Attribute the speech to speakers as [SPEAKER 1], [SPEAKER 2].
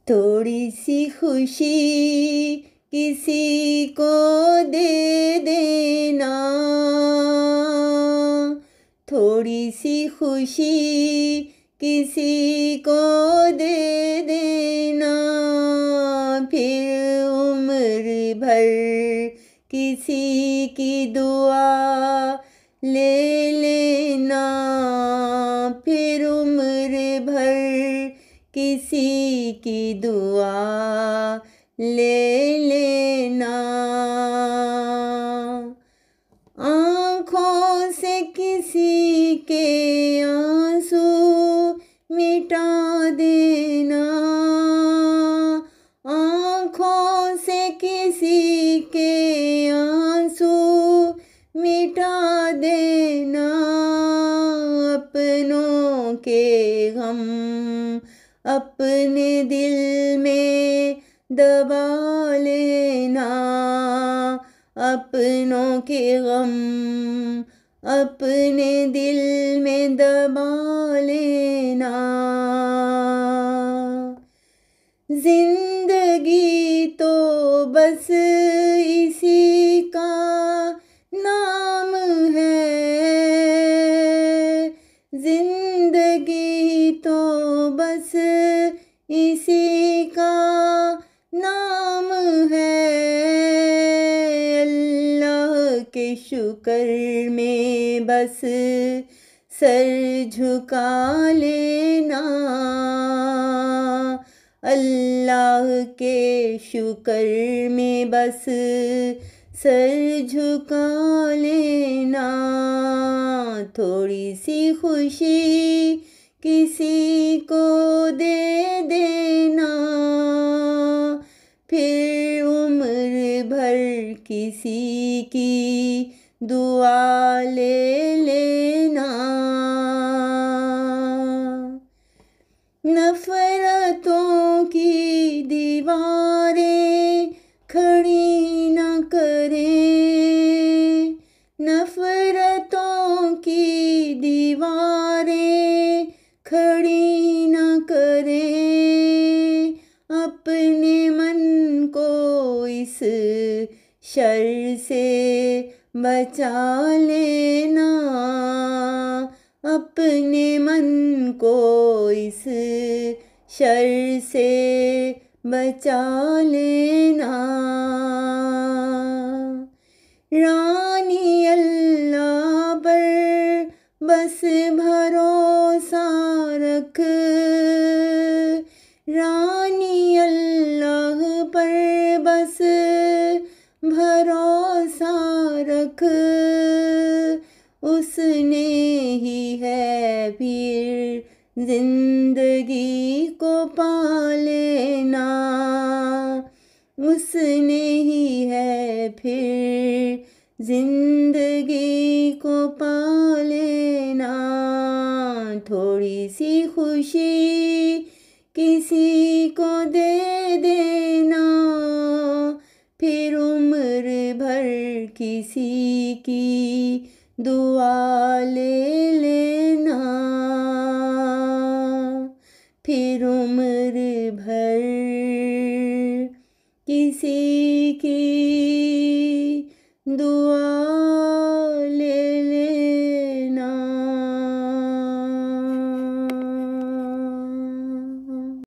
[SPEAKER 1] थोड़ी सी खुशी किसी को दे देना, थोड़ी सी खुशी किसी को दे देना, फिर उम्र भर किसी की दुआ ले लेना, फिर उम्र भर किसी की दुआ ले लेना। आँखों से किसी के आंसू मिटा देना, आँखों से किसी के आंसू मिटा देना, अपनों के गम अपने दिल में दबा लेना, अपनों के गम अपने दिल में दबा लेना। जिंदगी तो बस इसी का नाम है, जिंदगी तो बस इसी का नाम है, अल्लाह के शुक्र में बस सर झुका लेना, अल्लाह के शुक्र में बस सर झुका लेना, थोड़ी सी खुशी किसी को दे देना, फिर उम्र भर किसी की दुआ ले लेना। नफरतों की दीवारें खड़ी न करें, नफरतों की दीवारें खड़ी न करें, अपने मन को इस शर से बचा लेना, अपने मन को इस शर से बचा लेना। रानी अल्लाह पर बस भरोसा रख, रानी अल्लाह पर बस भरोसा रख, उसने ही है फिर जिंदगी को पालेना, उसने ही है फिर जिंदगी को पालेना, थोड़ी सी खुशी किसी को दे देना, फिर उम्र भर किसी की दुआ ले लेना, फिर उम्र भर किसी की दुआ